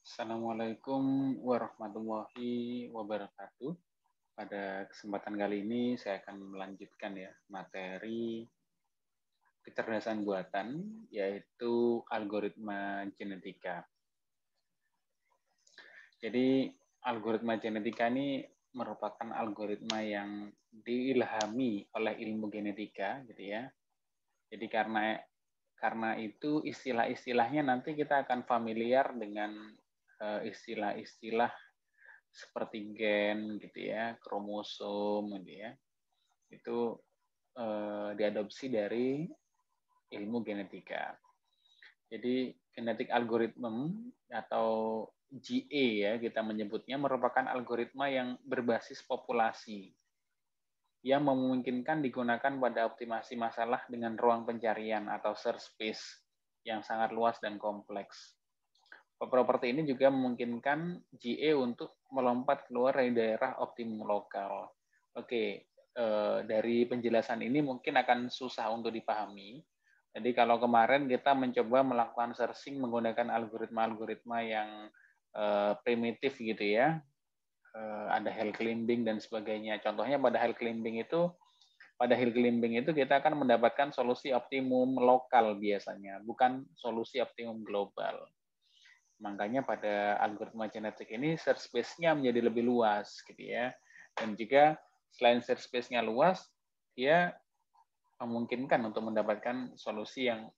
Assalamualaikum warahmatullahi wabarakatuh. Pada kesempatan kali ini saya akan melanjutkan ya materi kecerdasan buatan, yaitu algoritma genetika. Jadi algoritma genetika ini merupakan algoritma yang diilhami oleh ilmu genetika, gitu ya. Jadi karena itu istilah-istilahnya nanti kita akan familiar dengan istilah-istilah seperti gen gitu ya, kromosom gitu ya. Itu diadopsi dari ilmu genetika. Jadi genetik algorithm atau GA ya kita menyebutnya merupakan algoritma yang berbasis populasi yang memungkinkan digunakan pada optimasi masalah dengan ruang pencarian atau search space yang sangat luas dan kompleks. Properti ini juga memungkinkan GA untuk melompat keluar dari daerah optimum lokal. Oke, dari penjelasan ini mungkin akan susah untuk dipahami. Jadi kalau kemarin kita mencoba melakukan searching menggunakan algoritma-algoritma yang primitif gitu ya, ada hill climbing dan sebagainya. Contohnya pada hill climbing itu kita akan mendapatkan solusi optimum lokal biasanya, bukan solusi optimum global. Makanya pada algoritma genetik ini search space-nya menjadi lebih luas gitu ya. Dan juga selain search space-nya luas, dia memungkinkan untuk mendapatkan solusi yang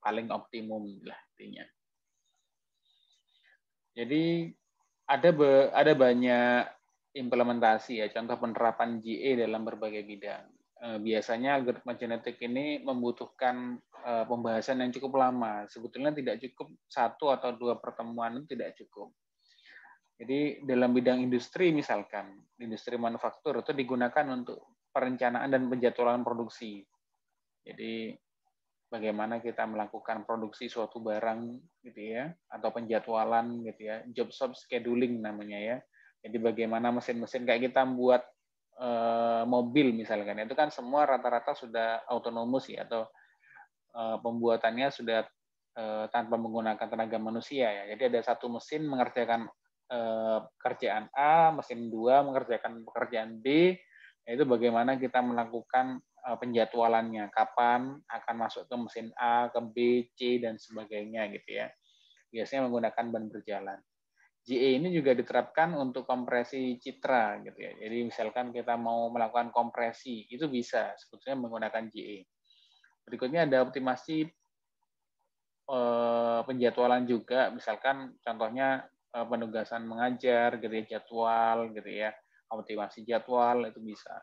paling optimum lah intinya. Jadi ada banyak implementasi ya, contoh penerapan GA dalam berbagai bidang. Biasanya algoritma genetik ini membutuhkan pembahasan yang cukup lama. Sebetulnya tidak cukup satu atau dua pertemuan, itu tidak cukup. Jadi dalam bidang industri misalkan, industri manufaktur itu digunakan untuk perencanaan dan penjadwalan produksi. Jadi bagaimana kita melakukan produksi suatu barang gitu ya, atau penjadwalan gitu ya, job scheduling namanya ya. Jadi bagaimana mesin-mesin kayak kita membuat mobil misalkan, itu kan semua rata-rata sudah autonomous ya, atau pembuatannya sudah tanpa menggunakan tenaga manusia ya. Jadi ada satu mesin mengerjakan pekerjaan A, mesin 2 mengerjakan pekerjaan B, yaitu bagaimana kita melakukan penjadwalannya, kapan akan masuk ke mesin A, ke B, C, dan sebagainya gitu ya. Biasanya menggunakan ban berjalan. GA ini juga diterapkan untuk kompresi citra gitu ya. Jadi misalkan kita mau melakukan kompresi, itu bisa sebetulnya menggunakan GA. Berikutnya ada optimasi penjadwalan juga, misalkan contohnya penugasan mengajar, gitu ya, jadwal, gitu ya, optimasi jadwal itu bisa.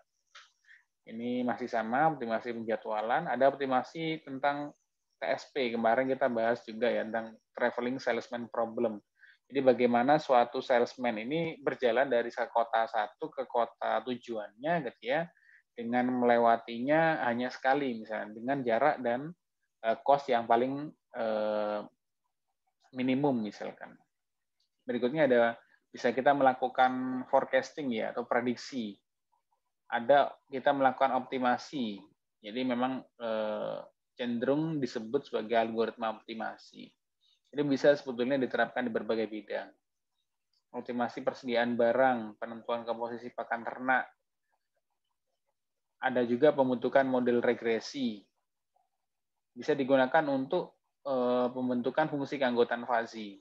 Ini masih sama optimasi penjadwalan. Ada optimasi tentang TSP kemarin kita bahas juga ya tentang traveling salesman problem. Jadi bagaimana suatu salesman ini berjalan dari kota satu ke kota tujuannya, gitu ya, dengan melewatinya hanya sekali misalnya dengan jarak dan cost yang paling minimum misalkan. Berikutnya ada bisa kita melakukan forecasting ya atau prediksi. Ada kita melakukan optimasi. Jadi memang cenderung disebut sebagai algoritma optimasi. Jadi bisa sebetulnya diterapkan di berbagai bidang. Optimasi persediaan barang, penentuan komposisi pakan ternak. Ada juga pembentukan model regresi. Bisa digunakan untuk pembentukan fungsi keanggotaan fazi.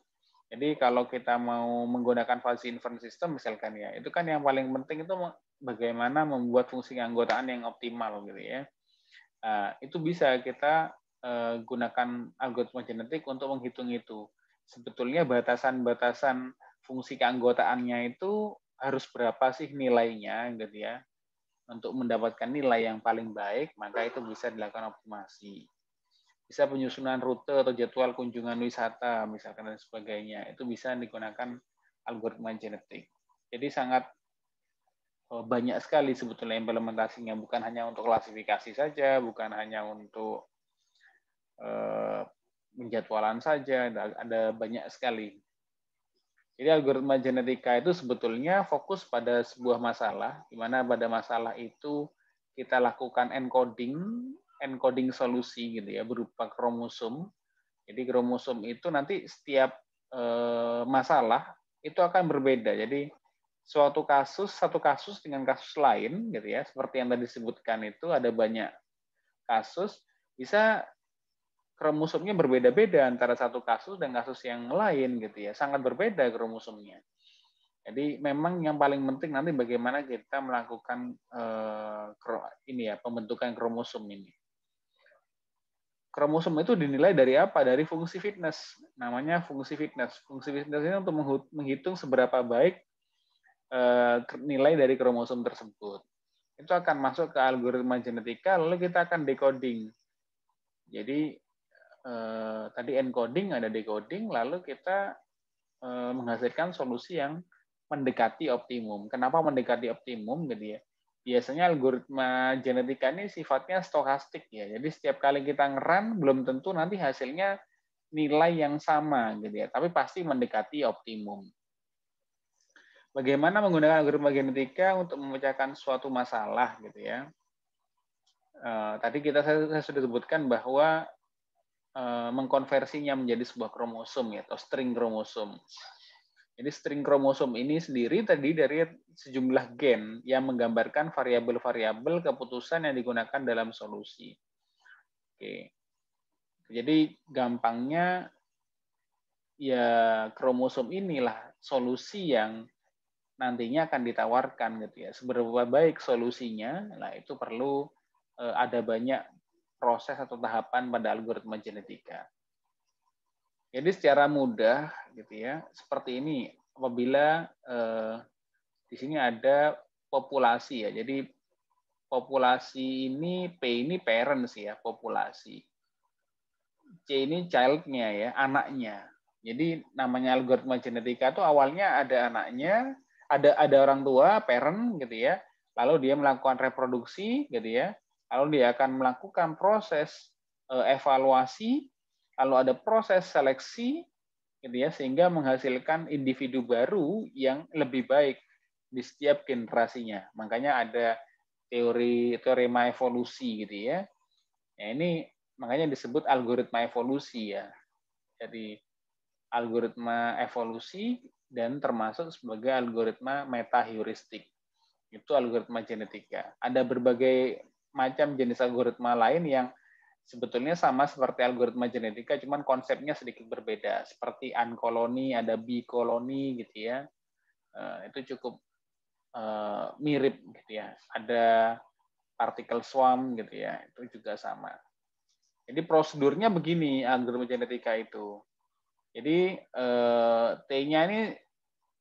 Jadi kalau kita mau menggunakan fuzzy inference system misalkan ya, itu kan yang paling penting itu bagaimana membuat fungsi keanggotaan yang optimal gitu ya. Itu bisa kita gunakan algoritma genetik untuk menghitung itu. Sebetulnya batasan-batasan fungsi keanggotaannya itu harus berapa sih nilainya gitu ya. Untuk mendapatkan nilai yang paling baik, maka itu bisa dilakukan optimasi. Bisa penyusunan rute atau jadwal kunjungan wisata misalkan dan sebagainya, itu bisa digunakan algoritma genetik. Jadi sangat banyak sekali sebetulnya implementasinya, bukan hanya untuk klasifikasi saja, bukan hanya untuk penjadwalan saja, ada banyak sekali. Jadi algoritma genetika itu sebetulnya fokus pada sebuah masalah, di mana pada masalah itu kita lakukan encoding solusi gitu ya berupa kromosom. Jadi kromosom itu nanti setiap masalah itu akan berbeda. Jadi satu kasus dengan kasus lain gitu ya, seperti yang tadi disebutkan itu ada banyak kasus, bisa kromosomnya berbeda-beda antara satu kasus dan kasus yang lain gitu ya, sangat berbeda kromosomnya. Jadi memang yang paling penting nanti bagaimana kita melakukan pembentukan kromosom ini. Kromosom itu dinilai dari apa? Dari fungsi fitness. Namanya fungsi fitness. Fungsi fitness ini untuk menghitung seberapa baik nilai dari kromosom tersebut. Itu akan masuk ke algoritma genetika, lalu kita akan decoding. Jadi tadi encoding, ada decoding, lalu kita menghasilkan solusi yang mendekati optimum. Kenapa mendekati optimum gitu ya? Biasanya algoritma genetika ini sifatnya stokastik ya. Jadi setiap kali kita ngeran belum tentu nanti hasilnya nilai yang sama gitu ya, tapi pasti mendekati optimum. Bagaimana menggunakan algoritma genetika untuk memecahkan suatu masalah gitu ya? Tadi saya sudah sebutkan bahwa mengkonversinya menjadi sebuah kromosom ya, atau string kromosom. Jadi string kromosom ini sendiri tadi dari sejumlah gen yang menggambarkan variabel-variabel keputusan yang digunakan dalam solusi. Oke. Jadi gampangnya ya kromosom inilah solusi yang nantinya akan ditawarkan gitu ya. Seberapa baik solusinya, nah itu perlu ada banyak proses atau tahapan pada algoritma genetika. Jadi secara mudah gitu ya, seperti ini. Apabila di sini ada populasi ya. Jadi populasi ini P ini parents ya, populasi. C ini child-nya ya, anaknya. Jadi namanya algoritma genetika itu awalnya ada anaknya, ada orang tua, parent gitu ya. Lalu dia melakukan reproduksi gitu ya. Lalu dia akan melakukan proses evaluasi, lalu ada proses seleksi gitu ya, sehingga menghasilkan individu baru yang lebih baik di setiap generasinya. Makanya ada teorema evolusi gitu ya. Ya ini makanya disebut algoritma evolusi ya. Jadi algoritma evolusi dan termasuk sebagai algoritma metaheuristik. Itu algoritma genetika. Ada berbagai macam jenis algoritma lain yang sebetulnya sama seperti algoritma genetika, cuman konsepnya sedikit berbeda. Seperti unkoloni, ada bikoloni gitu ya. Itu cukup mirip gitu ya. Ada particle swarm gitu ya, itu juga sama. Jadi prosedurnya begini algoritma genetika itu. Jadi T-nya ini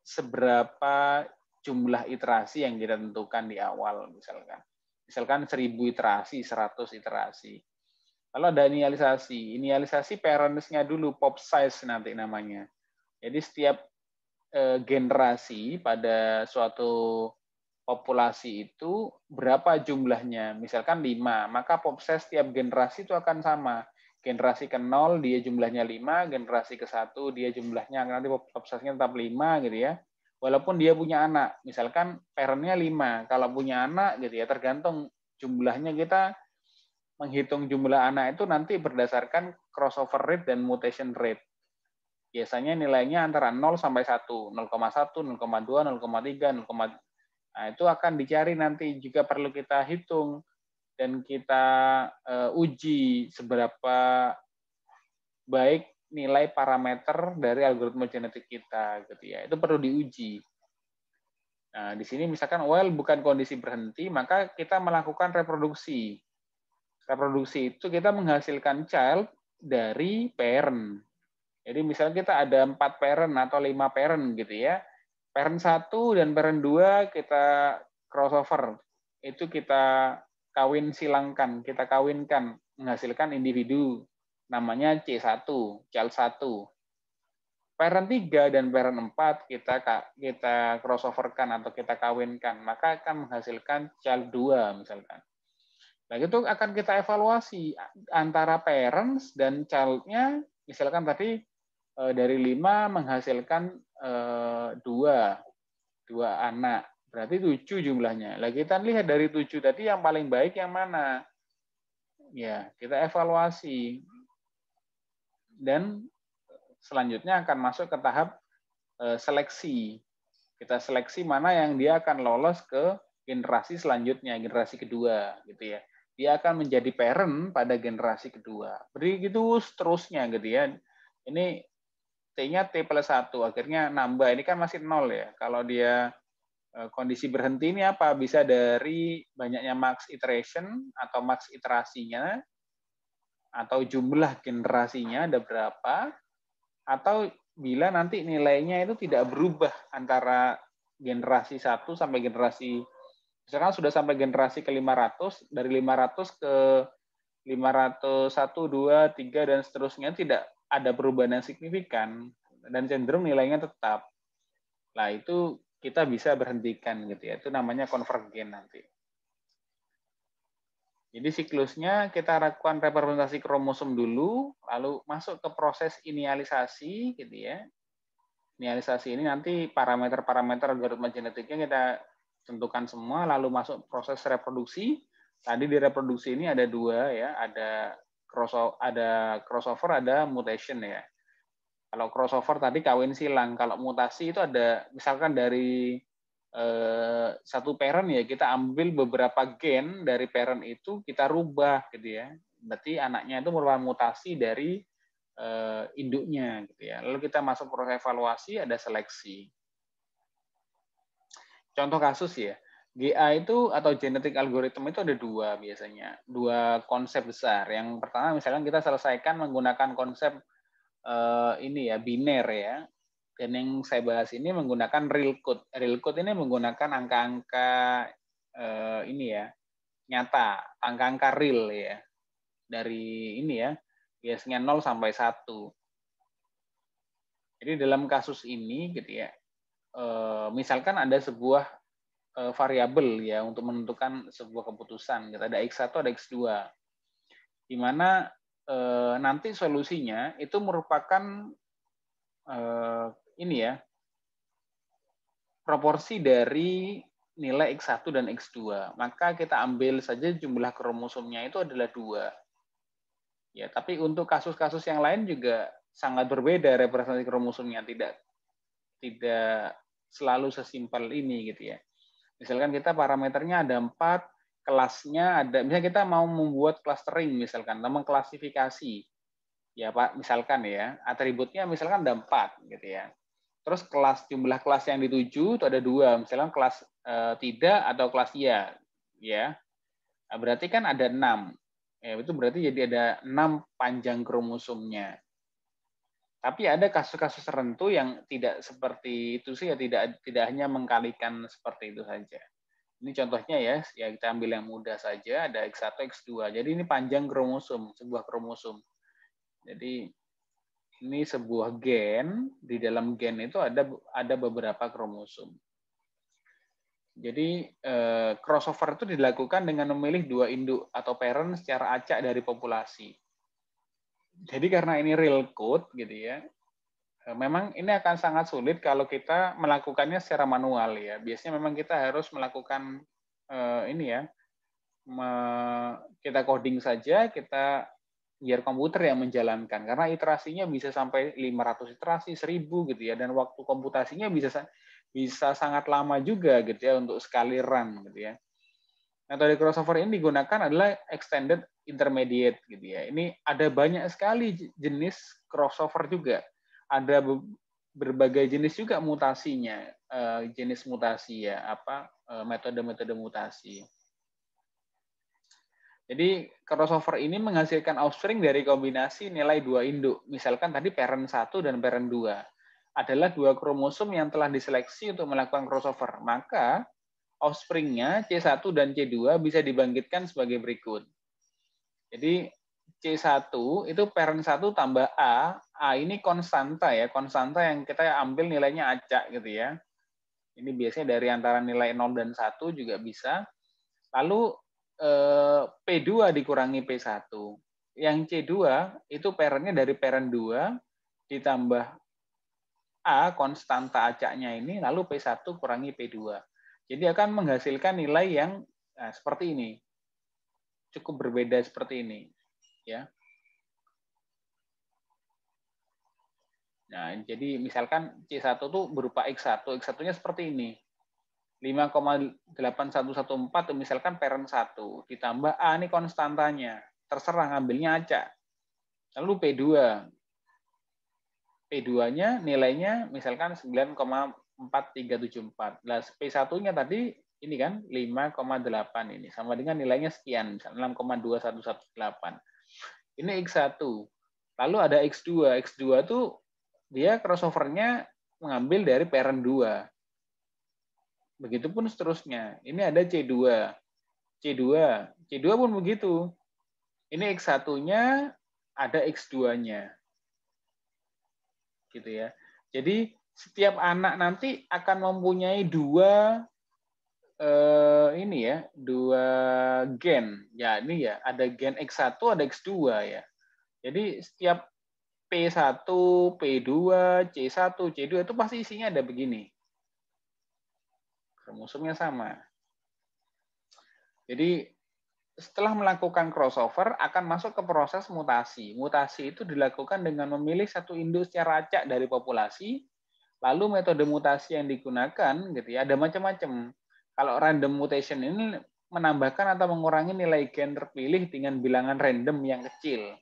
seberapa jumlah iterasi yang kita tentukan di awal misalkan. Misalkan 1000 iterasi, 100 iterasi. Lalu ada inialisasi. Inialisasi parents-nya dulu, pop size nanti namanya. Jadi setiap generasi pada suatu populasi itu berapa jumlahnya. Misalkan 5, maka pop size setiap generasi itu akan sama. Generasi ke-0 dia jumlahnya 5, generasi ke-1 dia jumlahnya nanti pop size-nya tetap 5 gitu ya. Walaupun dia punya anak, misalkan parent-nya 5, kalau punya anak gitu ya, tergantung jumlahnya. Kita menghitung jumlah anak itu nanti berdasarkan crossover rate dan mutation rate. Biasanya nilainya antara 0 sampai 1, 0,1, 0,2, 0,3, 0, nah, itu akan dicari nanti jika perlu kita hitung dan kita uji seberapa baik nilai parameter dari algoritma genetik kita gitu ya. Itu perlu diuji. Nah, di sini misalkan bukan kondisi berhenti, maka kita melakukan reproduksi. Reproduksi itu kita menghasilkan child dari parent. Jadi misalnya kita ada 4 parent atau 5 parent gitu ya. Parent 1 dan parent 2 kita crossover. Itu kita silangkan, kita kawinkan, menghasilkan individu namanya C1, child 1. Parent 3 dan parent 4 kita crossoverkan atau kita kawinkan, maka akan menghasilkan child 2 misalkan. Nah, itu akan kita evaluasi antara parents dan child-nya, misalkan tadi dari 5 menghasilkan 2 anak, berarti 7 jumlahnya. Lah kita lihat dari 7 tadi yang paling baik yang mana? Ya, kita evaluasi. Dan selanjutnya akan masuk ke tahap seleksi. Kita seleksi mana yang dia akan lolos ke generasi selanjutnya, generasi kedua, gitu ya. Dia akan menjadi parent pada generasi kedua. Begitu seterusnya, gitu ya. Ini T-nya T plus 1, akhirnya nambah. Ini kan masih 0 ya. Kalau dia kondisi berhenti ini apa? Bisa dari banyaknya max iteration atau max iterasinya, atau jumlah generasinya ada berapa, atau bila nanti nilainya itu tidak berubah antara generasi 1 sampai generasi, misalkan sudah sampai generasi ke 500, dari 500 ke 501, 2, 3, dan seterusnya tidak ada perubahan yang signifikan, dan cenderung nilainya tetap. Nah, itu kita bisa berhentikan gitu ya. Itu namanya konvergen nanti. Jadi siklusnya kita lakukan representasi kromosom dulu, lalu masuk ke proses inialisasi gitu ya. Inialisasi ini nanti parameter-parameter algoritma genetiknya kita tentukan semua, lalu masuk proses reproduksi. Tadi di reproduksi ini ada dua ya, ada crossover, ada mutation ya. Kalau crossover tadi kawin silang, kalau mutasi itu ada misalkan dari satu parent ya, kita ambil beberapa gen dari parent itu kita rubah gitu ya. Berarti anaknya itu merupakan mutasi dari induknya gitu ya. Lalu kita masuk proses evaluasi, ada seleksi. Contoh kasus ya, GA itu atau genetic algorithm itu ada dua biasanya, dua konsep besar. Yang pertama misalnya kita selesaikan menggunakan konsep ini ya, biner ya. Dan yang saya bahas ini menggunakan real code. Real code ini menggunakan angka-angka ini ya, nyata, angka-angka real ya. Dari ini ya, biasanya 0 sampai 1. Jadi dalam kasus ini gitu ya, misalkan ada sebuah variabel ya untuk menentukan sebuah keputusan. Gitu. Ada X1, ada X2. Di mana nanti solusinya itu merupakan ini ya, proporsi dari nilai X1 dan X2. Maka kita ambil saja jumlah kromosomnya itu adalah 2. Ya, tapi untuk kasus-kasus yang lain juga sangat berbeda representasi kromosomnya, tidak selalu sesimpel ini gitu ya. Misalkan kita parameternya ada 4, kelasnya ada, misalnya kita mau membuat clustering misalkan, mengklasifikasi. Ya Pak, misalkan ya, atributnya misalkan ada 4 gitu ya. Terus jumlah kelas yang dituju itu ada 2, misalkan kelas tidak atau kelas ya. Nah, berarti kan ada 6. Ya, itu berarti jadi ada 6 panjang kromosomnya. Tapi ada kasus-kasus tertentu yang tidak seperti itu sih ya, tidak hanya mengkalikan seperti itu saja. Ini contohnya ya kita ambil yang mudah saja, ada X1, X2. Jadi ini panjang kromosom, sebuah kromosom. Jadi ini sebuah gen, di dalam gen itu ada beberapa kromosom. Jadi crossover itu dilakukan dengan memilih 2 induk atau parent secara acak dari populasi. Jadi karena ini real code gitu ya, memang ini akan sangat sulit kalau kita melakukannya secara manual ya. Biasanya memang kita harus melakukan ini ya, kita coding saja, kita biar komputer yang menjalankan. Karena iterasinya bisa sampai 500 iterasi, 1000 gitu ya, dan waktu komputasinya bisa sangat lama juga gitu ya untuk sekali run gitu ya. Metode crossover ini digunakan adalah extended intermediate gitu ya. Ini ada banyak sekali jenis crossover juga. Ada berbagai jenis juga mutasinya, jenis mutasi ya, metode-metode mutasi. Jadi crossover ini menghasilkan offspring dari kombinasi nilai 2 induk. Misalkan tadi parent 1 dan parent 2 adalah 2 kromosom yang telah diseleksi untuk melakukan crossover. Maka offspring-nya C1 dan C2 bisa dibangkitkan sebagai berikut. Jadi C1 itu parent 1 tambah A ini konstanta ya, konstanta yang kita ambil nilainya acak gitu ya. Ini biasanya dari antara nilai 0 dan 1 juga bisa. Lalu P2 dikurangi P1. Yang C2 itu parent-nya dari parent 2 ditambah A konstanta acaknya ini, lalu P1 kurangi P2. Jadi akan menghasilkan nilai yang seperti ini. Cukup berbeda seperti ini, ya. Nah, jadi misalkan C1 tuh berupa X1, X1-nya seperti ini. 5,8114 tuh misalkan parent 1, ditambah A ini konstantanya. Terserah ngambilnya acak. Lalu P2. P2-nya nilainya misalkan 9,4374. Nah, P1-nya tadi ini kan 5,8 ini. Sama dengan nilainya sekian, misalnya 6,2118. Ini X1. Lalu ada X2. X2 tuh dia crossover-nya mengambil dari parent 2. Begitupun seterusnya. Ini ada C2. C2 pun begitu. Ini X1-nya ada X2-nya. Gitu ya. Jadi setiap anak nanti akan mempunyai dua dua gen. Ya, ini ya, ada gen X1, ada X2 ya. Jadi setiap P1, P2, C1, C2 itu pasti isinya ada begini. Kromosomnya sama. Jadi setelah melakukan crossover akan masuk ke proses mutasi. Mutasi itu dilakukan dengan memilih satu induk secara acak dari populasi. Lalu metode mutasi yang digunakan gitu ya, ada macam-macam. Kalau random mutation ini menambahkan atau mengurangi nilai gen terpilih dengan bilangan random yang kecil.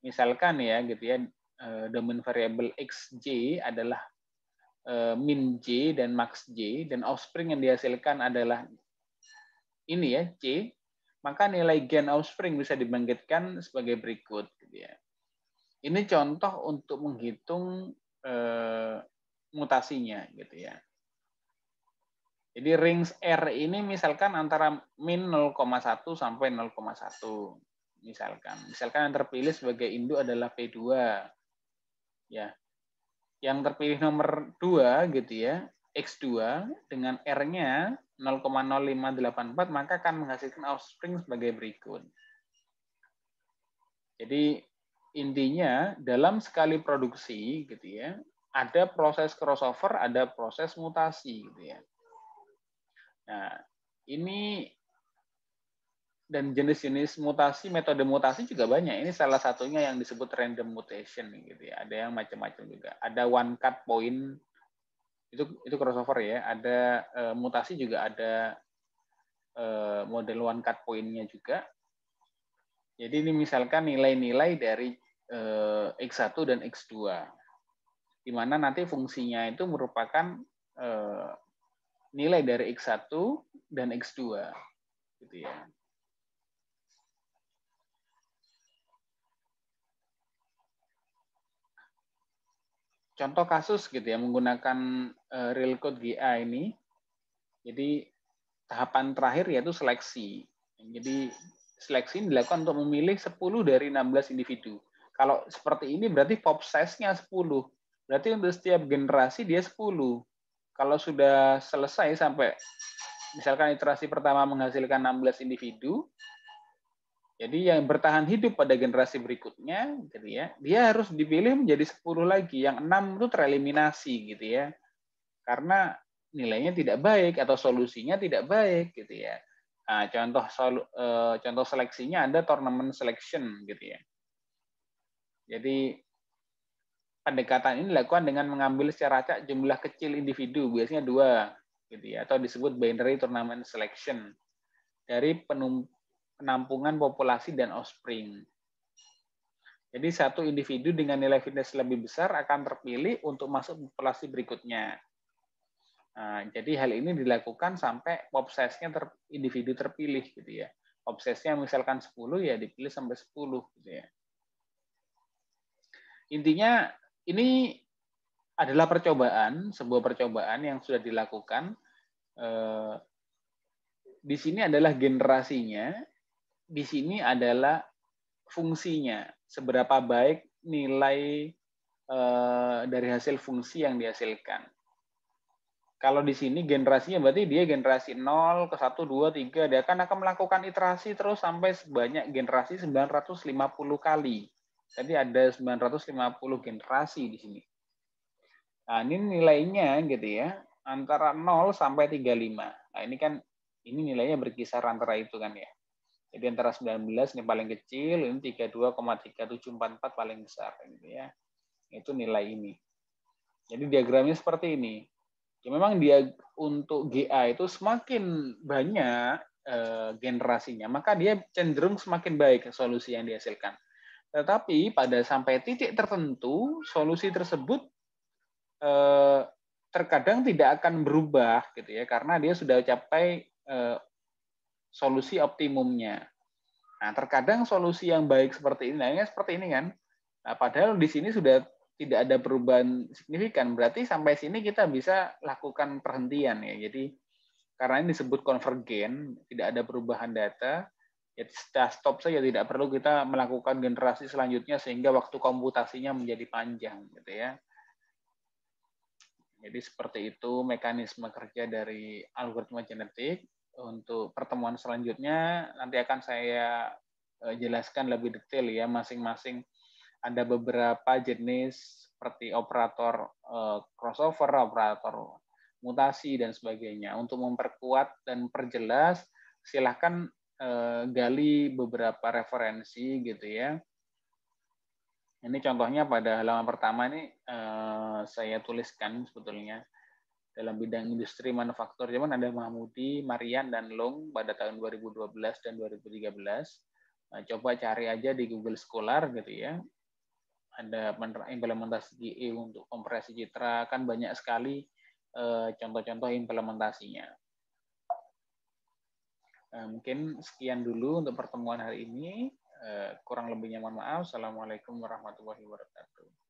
Misalkan ya gitu ya, domain variabel xj adalah min j dan max j, dan offspring yang dihasilkan adalah ini ya, C, maka nilai gen offspring bisa dibangkitkan sebagai berikut. Gitu ya. Ini contoh untuk menghitung mutasinya. Gitu ya. Jadi range R ini misalkan antara min 0,1 sampai 0,1. Misalkan yang terpilih sebagai induk adalah P2. Ya. Yang terpilih nomor 2 gitu ya, X2 dengan R-nya 0,0584 maka akan menghasilkan offspring sebagai berikut. Jadi intinya dalam sekali produksi gitu ya, ada proses crossover, ada proses mutasi gitu ya. Nah, ini dan jenis-jenis mutasi, metode mutasi juga banyak. Ini salah satunya yang disebut random mutation gitu ya. Ada yang macam-macam juga. Ada one cut point, itu crossover ya. Ada mutasi juga ada model one cut point-nya juga. Jadi ini misalkan nilai-nilai dari X1 dan X2. Di mana nanti fungsinya itu merupakan nilai dari X1 dan X2 gitu ya. Contoh kasus gitu ya menggunakan real code GA ini. Jadi tahapan terakhir yaitu seleksi. Jadi seleksi ini dilakukan untuk memilih 10 dari 16 individu. Kalau seperti ini berarti pop size-nya 10. Berarti untuk setiap generasi dia 10. Kalau sudah selesai sampai misalkan iterasi pertama menghasilkan 16 individu, jadi yang bertahan hidup pada generasi berikutnya, gitu ya, dia harus dipilih menjadi 10 lagi. Yang 6 itu tereliminasi, gitu ya, karena nilainya tidak baik atau solusinya tidak baik, gitu ya. Nah, contoh seleksinya ada tournament selection, gitu ya. Jadi pendekatan ini dilakukan dengan mengambil secara acak jumlah kecil individu, biasanya 2, gitu ya, atau disebut binary tournament selection dari penampungan populasi dan offspring. Jadi satu individu dengan nilai fitness lebih besar akan terpilih untuk masuk populasi berikutnya. Nah, jadi hal ini dilakukan sampai pop size-nya individu terpilih gitu ya. Pop size-nya misalkan 10 ya dipilih sampai 10 gitu ya. Intinya ini adalah percobaan, sebuah percobaan yang sudah dilakukan. Di sini adalah generasinya, di sini adalah fungsinya, seberapa baik nilai dari hasil fungsi yang dihasilkan. Kalau di sini generasinya berarti dia generasi 0 ke 1, 2, 3, dia akan melakukan iterasi terus sampai sebanyak generasi 950 kali. Jadi ada 950 generasi di sini. Nah, ini nilainya gitu ya, antara 0 sampai 35. Nah, ini nilainya berkisar antara itu kan ya. Jadi antara 19 ini paling kecil, ini 32,3744 paling besar gitu ya. itu nilai ini. Jadi diagramnya seperti ini. Ya, memang dia untuk GA itu semakin banyak generasinya, maka dia cenderung semakin baik solusi yang dihasilkan. Tetapi pada sampai titik tertentu, solusi tersebut terkadang tidak akan berubah gitu ya, karena dia sudah capai solusi optimumnya. Nah, terkadang solusi yang baik seperti ini, nah seperti ini kan. Nah, padahal di sini sudah tidak ada perubahan signifikan, berarti sampai sini kita bisa lakukan perhentian ya. Jadi karena ini disebut konvergen, tidak ada perubahan data, ya kita stop saja, tidak perlu kita melakukan generasi selanjutnya sehingga waktu komputasinya menjadi panjang gitu ya. Jadi seperti itu mekanisme kerja dari algoritma genetik. Untuk pertemuan selanjutnya nanti akan saya jelaskan lebih detail ya, masing-masing ada beberapa jenis seperti operator crossover, operator mutasi dan sebagainya. Untuk memperkuat dan perjelas, silahkan gali beberapa referensi gitu ya. Ini contohnya pada halaman pertama ini saya tuliskan sebetulnya dalam bidang industri manufaktur. Cuman ada Mahmudi, Marian, dan Long pada tahun 2012 dan 2013. Nah, coba cari aja di Google Scholar gitu ya. Ada implementasi GE untuk kompresi citra, kan banyak sekali contoh-contoh implementasinya. Mungkin sekian dulu untuk pertemuan hari ini. Kurang lebihnya mohon maaf. Assalamualaikum warahmatullahi wabarakatuh.